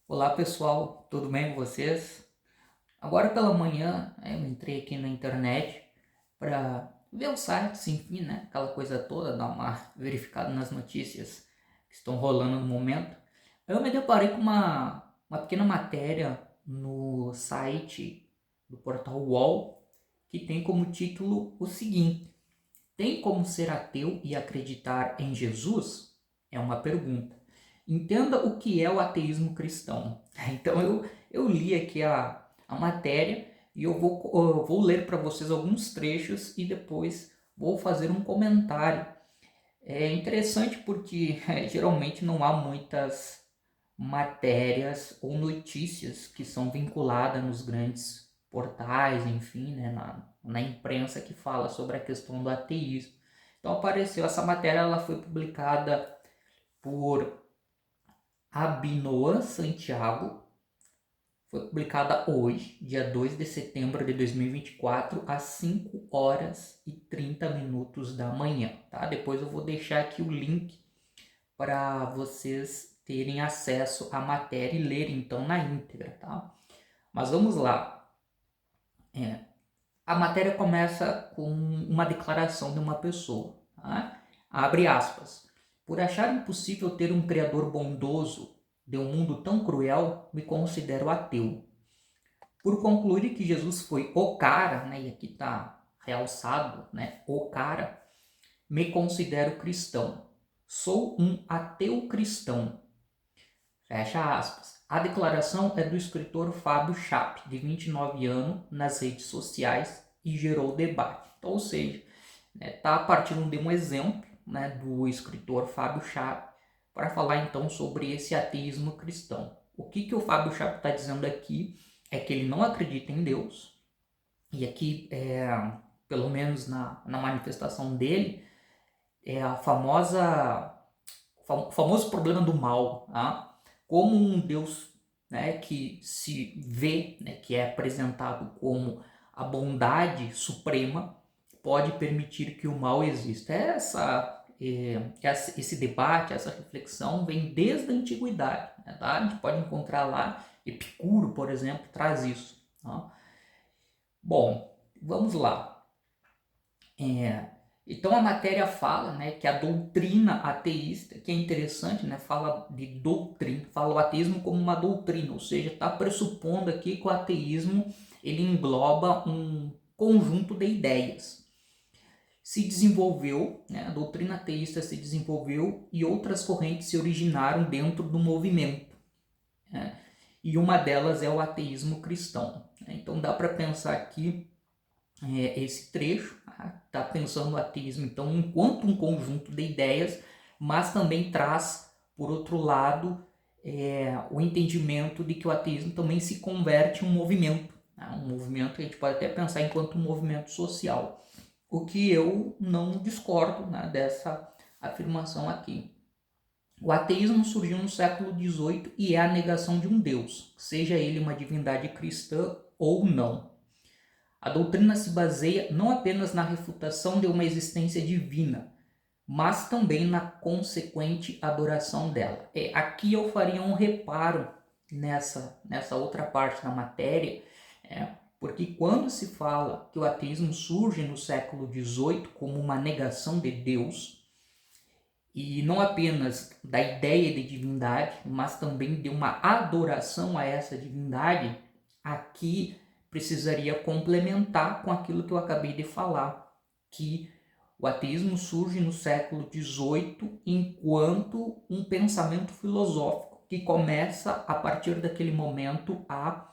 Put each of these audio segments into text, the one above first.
Olá pessoal, tudo bem com vocês? Agora pela manhã eu entrei aqui na internet para ver os sites, enfim, né? Aquela coisa toda, dar uma verificada nas notícias que estão rolando no momento. Eu me deparei com uma pequena matéria no site do portal UOL que tem como título o seguinte: tem como ser ateu e acreditar em Jesus? É uma pergunta. Entenda o que é o ateísmo cristão. Então eu li aqui a matéria e eu vou ler para vocês alguns trechos e depois vou fazer um comentário. É interessante porque geralmente não há muitas matérias ou notícias que são vinculadas nos grandes portais, enfim, né, na imprensa que fala sobre a questão do ateísmo. Então apareceu essa matéria, ela foi publicada por Abinoa Santiago, foi publicada hoje, dia 2 de setembro de 2024, às 5 horas e 30 minutos da manhã, tá? Depois eu vou deixar aqui o link para vocês terem acesso à matéria e lerem então na íntegra, tá? Mas vamos lá. A matéria começa com uma declaração de uma pessoa, tá? Abre aspas. Por achar impossível ter um criador bondoso de um mundo tão cruel, me considero ateu. Por concluir que Jesus foi o cara, né, e aqui está realçado, né, o cara, me considero cristão. Sou um ateu cristão. Fecha aspas. A declaração é do escritor Fábio Chape, de 29 anos, nas redes sociais e gerou debate. Então, ou seja, está partindo de um exemplo, né, do escritor Fábio Chape para falar então sobre esse ateísmo cristão. O que o Fábio Chape está dizendo aqui é que ele não acredita em Deus, e aqui, pelo menos na manifestação dele, é a o famoso problema do mal, tá? Como um Deus, né, que se vê, né, que é apresentado como a bondade suprema, pode permitir que o mal exista. Esse debate, essa reflexão vem desde a antiguidade, né, tá? A gente pode encontrar lá, Epicuro, por exemplo, traz isso. Tá? Bom, vamos lá. Então a matéria fala, né, que a doutrina ateísta, que é interessante, né, fala de doutrina, fala o ateísmo como uma doutrina, ou seja, está pressupondo aqui que o ateísmo ele engloba um conjunto de ideias. Se desenvolveu, né, a doutrina ateísta se desenvolveu e outras correntes se originaram dentro do movimento, né, e uma delas é o ateísmo cristão. Então dá para pensar aqui esse trecho, está pensando o ateísmo então enquanto um conjunto de ideias, mas também traz, por outro lado, o entendimento de que o ateísmo também se converte em um movimento, né? Um movimento que a gente pode até pensar enquanto um movimento social, o que eu não discordo, né, dessa afirmação aqui. O ateísmo surgiu no século XVIII e é a negação de um Deus, seja ele uma divindade cristã ou não. A doutrina se baseia não apenas na refutação de uma existência divina, mas também na consequente adoração dela. Aqui eu faria um reparo nessa outra parte da matéria, porque quando se fala que o ateísmo surge no século XVIII como uma negação de Deus, e não apenas da ideia de divindade, mas também de uma adoração a essa divindade, aqui precisaria complementar com aquilo que eu acabei de falar, que o ateísmo surge no século XVIII enquanto um pensamento filosófico que começa a partir daquele momento a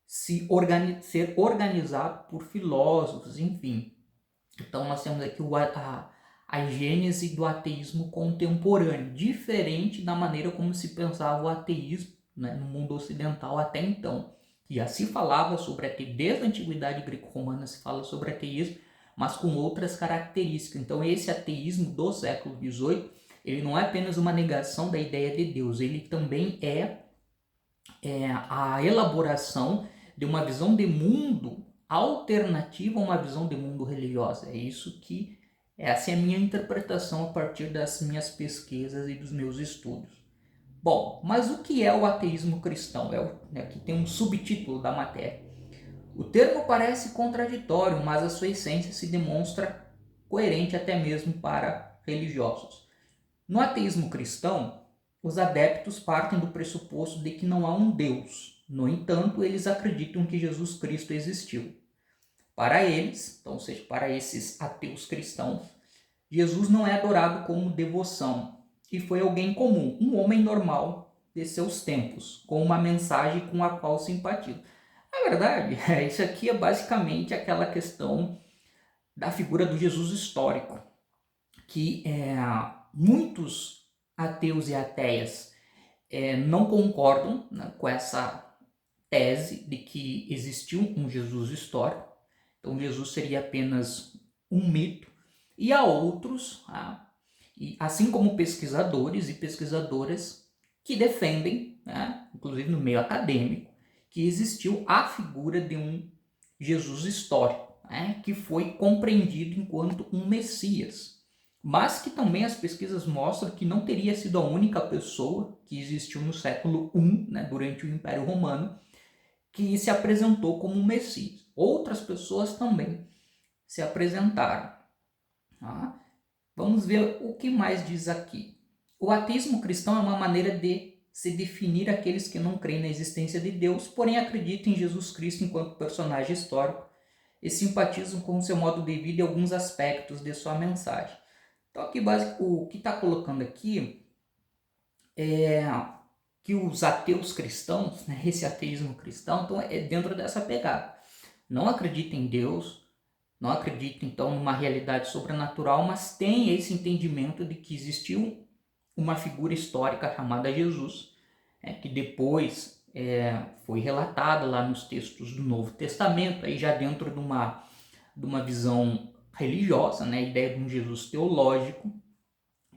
ser organizado por filósofos, enfim. Então nós temos aqui a gênese do ateísmo contemporâneo, diferente da maneira como se pensava o ateísmo, né, no mundo ocidental até então. Já se falava sobre ateísmo, desde a antiguidade greco-romana se fala sobre ateísmo, mas com outras características. Então esse ateísmo do século XVIII, ele não é apenas uma negação da ideia de Deus, ele também é a elaboração de uma visão de mundo alternativa a uma visão de mundo religiosa. Essa é a minha interpretação a partir das minhas pesquisas e dos meus estudos. Bom, mas o que é o ateísmo cristão? Aqui tem um subtítulo da matéria. O termo parece contraditório, mas a sua essência se demonstra coerente até mesmo para religiosos. No ateísmo cristão, os adeptos partem do pressuposto de que não há um Deus. No entanto, eles acreditam que Jesus Cristo existiu. Para eles, então, ou seja, para esses ateus cristãos, Jesus não é adorado como devoção, e foi alguém comum, um homem normal de seus tempos, com uma mensagem com a qual simpatizam. Na verdade, isso aqui é basicamente aquela questão da figura do Jesus histórico, que muitos ateus e ateias não concordam, né, com essa tese de que existiu um Jesus histórico. Então Jesus seria apenas um mito. E há outros, e assim como pesquisadores e pesquisadoras, que defendem, né, inclusive no meio acadêmico, que existiu a figura de um Jesus histórico, né, que foi compreendido enquanto um Messias, mas que também as pesquisas mostram que não teria sido a única pessoa que existiu no século I, né, durante o Império Romano, que se apresentou como um Messias. Outras pessoas também se apresentaram. Tá? Vamos ver o que mais diz aqui. O ateísmo cristão é uma maneira de se definir aqueles que não creem na existência de Deus, porém acreditam em Jesus Cristo enquanto personagem histórico e simpatizam com o seu modo de vida e alguns aspectos de sua mensagem. Então, aqui, o que está colocando aqui é que os ateus cristãos, né, esse ateísmo cristão, então, é dentro dessa pegada. Não acredita em Deus, não acredita então numa realidade sobrenatural, mas tem esse entendimento de que existiu uma figura histórica chamada Jesus, que depois foi relatada lá nos textos do Novo Testamento, aí já dentro de uma visão religiosa, né, a ideia de um Jesus teológico.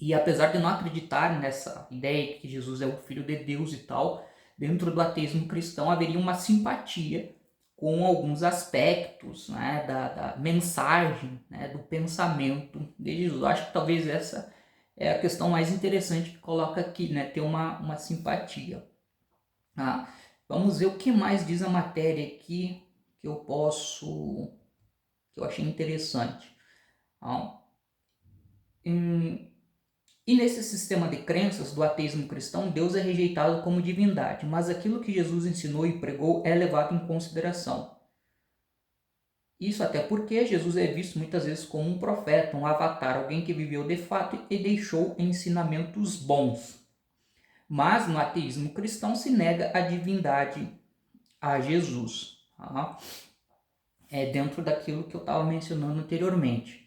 E apesar de não acreditar nessa ideia de que Jesus é o Filho de Deus e tal, dentro do ateísmo cristão haveria uma simpatia com alguns aspectos, né, da mensagem, né, do pensamento de Jesus. Eu acho que talvez essa é a questão mais interessante que coloca aqui, né, ter uma simpatia. Vamos ver o que mais diz a matéria aqui que eu achei interessante. E nesse sistema de crenças do ateísmo cristão, Deus é rejeitado como divindade, mas aquilo que Jesus ensinou e pregou é levado em consideração. Isso até porque Jesus é visto muitas vezes como um profeta, um avatar, alguém que viveu de fato e deixou ensinamentos bons. Mas no ateísmo cristão se nega a divindade a Jesus. Tá? É dentro daquilo que eu estava mencionando anteriormente.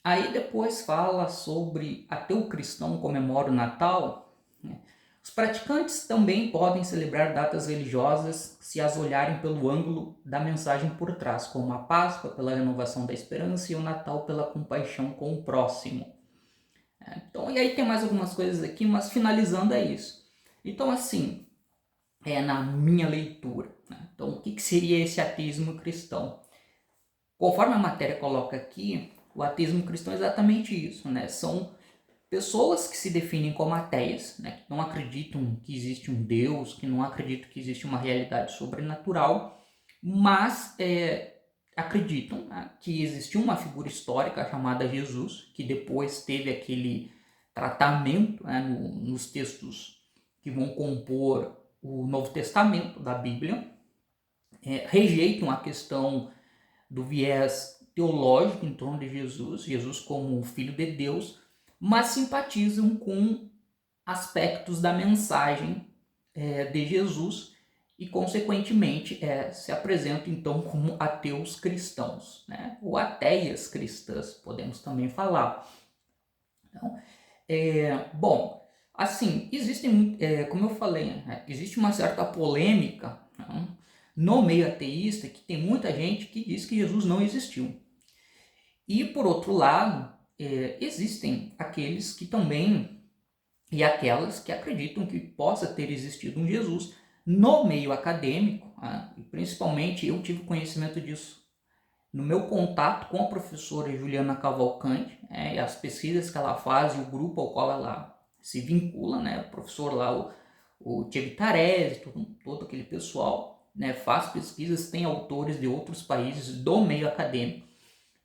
Aí depois fala sobre ateu cristão comemora o Natal. Né? Os praticantes também podem celebrar datas religiosas se as olharem pelo ângulo da mensagem por trás, como a Páscoa pela renovação da esperança e o Natal pela compaixão com o próximo. Então, e aí tem mais algumas coisas aqui, mas finalizando é isso. Então, assim, na minha leitura. Né? Então, o que seria esse ateísmo cristão? Conforme a matéria coloca aqui, o ateísmo cristão é exatamente isso, né? São pessoas que se definem como ateias, né? Que não acreditam que existe um Deus, que não acreditam que existe uma realidade sobrenatural, mas acreditam, né, que existiu uma figura histórica chamada Jesus, que depois teve aquele tratamento, né, nos textos que vão compor o Novo Testamento da Bíblia, rejeitam a questão do viés teológico em torno de Jesus como Filho de Deus, mas simpatizam com aspectos da mensagem de Jesus e, consequentemente, se apresentam então como ateus cristãos, né? Ou ateias cristãs, podemos também falar. Então, bom, assim, existem, como eu falei, né? Existe uma certa polêmica, né, no meio ateísta, que tem muita gente que diz que Jesus não existiu. E, por outro lado, existem aqueles que também, e aquelas que acreditam que possa ter existido um Jesus no meio acadêmico, né? E principalmente eu tive conhecimento disso no meu contato com a professora Juliana Cavalcante, e as pesquisas que ela faz e o grupo ao qual ela se vincula, né, o professor lá, o Tchevitarese, todo aquele pessoal, né, faz pesquisas, tem autores de outros países do meio acadêmico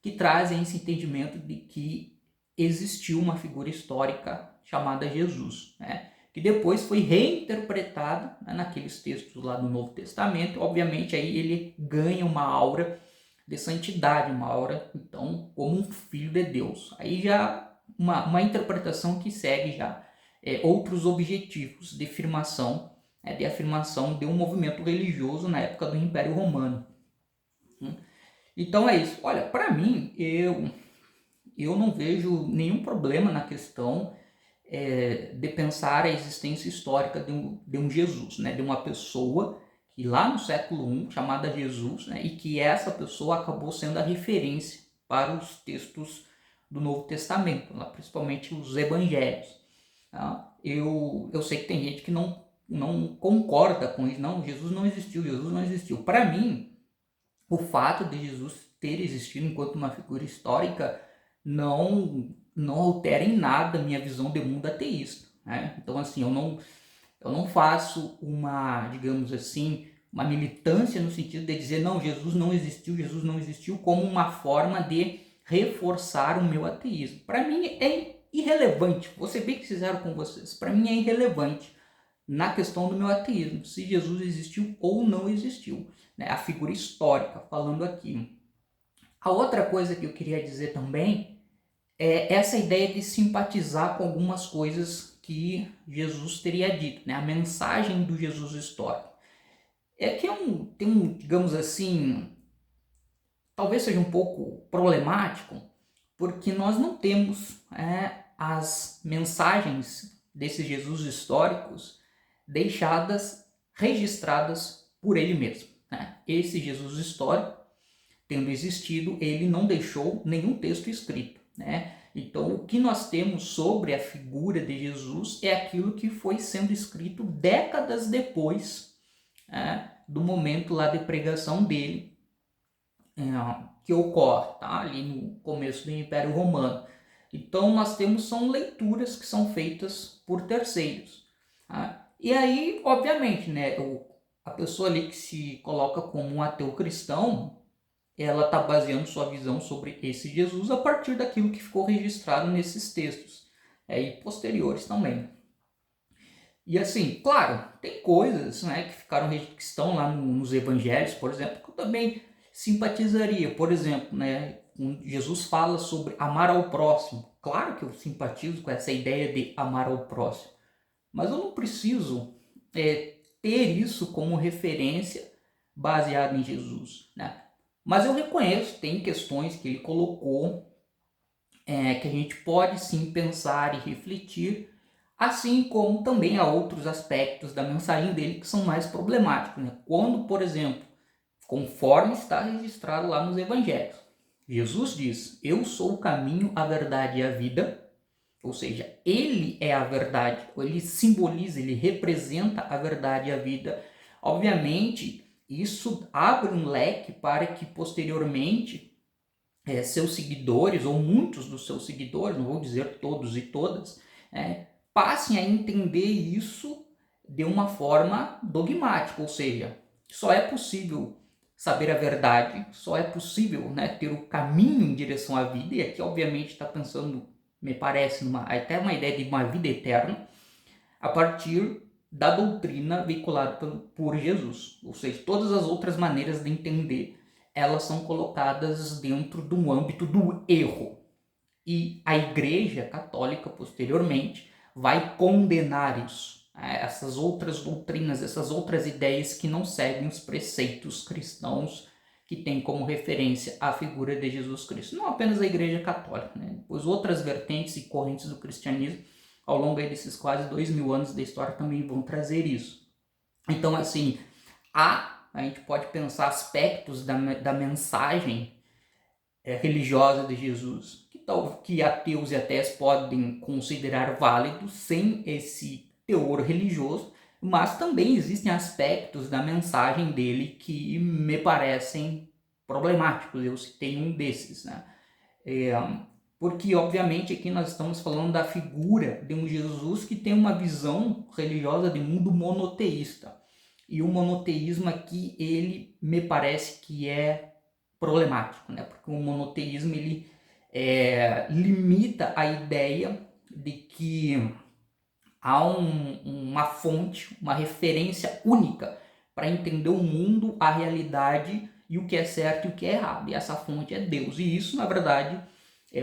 que trazem esse entendimento de que existiu uma figura histórica chamada Jesus, né, que depois foi reinterpretado, né, naqueles textos lá do Novo Testamento. Obviamente aí ele ganha uma aura de santidade, uma aura, então, como um filho de Deus. Aí já uma interpretação que segue já outros objetivos de afirmação, de afirmação de um movimento religioso na época do Império Romano. Então é isso. Olha, para mim, eu não vejo nenhum problema na questão de pensar a existência histórica de um Jesus, né? De uma pessoa que lá no século I, chamada Jesus, né? E que essa pessoa acabou sendo a referência para os textos do Novo Testamento, lá, principalmente os evangelhos. Tá? Eu sei que tem gente que não concorda com isso. Não, Jesus não existiu, Jesus não existiu. Para mim, o fato de Jesus ter existido enquanto uma figura histórica não altera em nada a minha visão de mundo ateísta, né? Então, assim, eu não faço uma, digamos assim, uma militância no sentido de dizer, não, Jesus não existiu, como uma forma de reforçar o meu ateísmo. Para mim é irrelevante, vou ser bem sincero com vocês, para mim é irrelevante na questão do meu ateísmo, se Jesus existiu ou não existiu, né? A figura histórica, falando aqui. A outra coisa que eu queria dizer também é essa ideia de simpatizar com algumas coisas que Jesus teria dito, né? A mensagem do Jesus histórico. É que tem digamos assim, talvez seja um pouco problemático, porque nós não temos as mensagens desses Jesus históricos deixadas, registradas por ele mesmo, né? Esse Jesus histórico, tendo existido, ele não deixou nenhum texto escrito, né? Então, o que nós temos sobre a figura de Jesus é aquilo que foi sendo escrito décadas depois do momento lá de pregação dele, que ocorre, tá? Ali no começo do Império Romano. Então, nós temos são leituras que são feitas por terceiros. Tá? E aí, obviamente, né, a pessoa ali que se coloca como um ateu cristão, ela está baseando sua visão sobre esse Jesus a partir daquilo que ficou registrado nesses textos e posteriores também. E assim, claro, tem coisas, né, que estão lá nos evangelhos, por exemplo, que eu também simpatizaria. Por exemplo, né, Jesus fala sobre amar ao próximo. Claro que eu simpatizo com essa ideia de amar ao próximo, mas eu não preciso ter isso como referência baseado em Jesus, né? Mas eu reconheço, tem questões que ele colocou que a gente pode sim pensar e refletir, assim como também há outros aspectos da mensagem dele que são mais problemáticos, né? Quando, por exemplo, conforme está registrado lá nos evangelhos, Jesus diz, eu sou o caminho, a verdade e a vida, ou seja, ele é a verdade, ele simboliza, ele representa a verdade e a vida. Obviamente, isso abre um leque para que posteriormente seus seguidores, ou muitos dos seus seguidores, não vou dizer todos e todas, passem a entender isso de uma forma dogmática, ou seja, só é possível saber a verdade, só é possível, né, ter o caminho em direção à vida, e aqui obviamente está pensando, me parece, até uma ideia de uma vida eterna, a partir da doutrina veiculada por Jesus. Ou seja, todas as outras maneiras de entender, elas são colocadas dentro de um âmbito do erro. E a Igreja Católica, posteriormente, vai condenar isso, essas outras doutrinas, essas outras ideias que não seguem os preceitos cristãos que tem como referência a figura de Jesus Cristo. Não apenas a Igreja Católica, né? Pois outras vertentes e correntes do cristianismo ao longo desses quase 2000 anos da história também vão trazer isso. Então, assim, a gente pode pensar aspectos da mensagem religiosa de Jesus que ateus e ateus podem considerar válidos sem esse teor religioso, mas também existem aspectos da mensagem dele que me parecem problemáticos. Eu citei um desses, né? porque obviamente aqui nós estamos falando da figura de um Jesus que tem uma visão religiosa de mundo monoteísta. E o monoteísmo aqui, ele me parece que é problemático, né? Porque o monoteísmo, ele limita a ideia de que há uma fonte, uma referência única para entender o mundo, a realidade e o que é certo e o que é errado. E essa fonte é Deus. E isso, na verdade,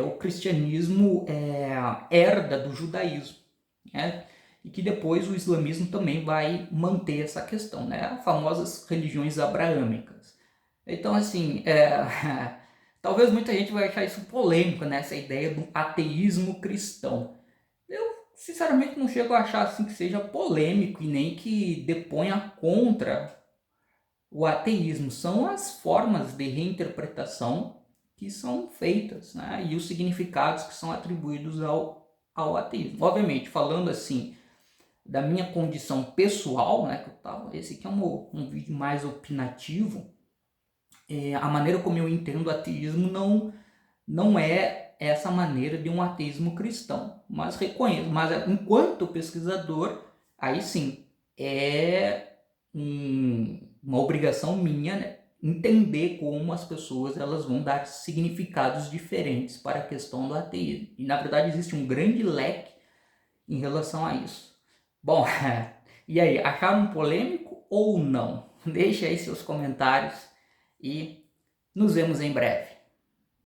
o cristianismo herda do judaísmo, né? E que depois o islamismo também vai manter essa questão, né? As famosas religiões abraâmicas. Então, assim, talvez muita gente vai achar isso polêmico, né? Essa ideia do ateísmo cristão. Eu, sinceramente, não chego a achar assim que seja polêmico e nem que deponha contra o ateísmo. São as formas de reinterpretação que são feitas, né? E os significados que são atribuídos ao ateísmo. Obviamente, falando assim da minha condição pessoal, né? Esse aqui é um vídeo mais opinativo. A maneira como eu entendo o ateísmo não é essa maneira de um ateísmo cristão, mas reconheço, mas enquanto pesquisador, aí sim, uma obrigação minha, né, entender como as pessoas elas vão dar significados diferentes para a questão do ateísmo. E na verdade existe um grande leque em relação a isso. Bom, e aí, acharam polêmico ou não? Deixe aí seus comentários e nos vemos em breve.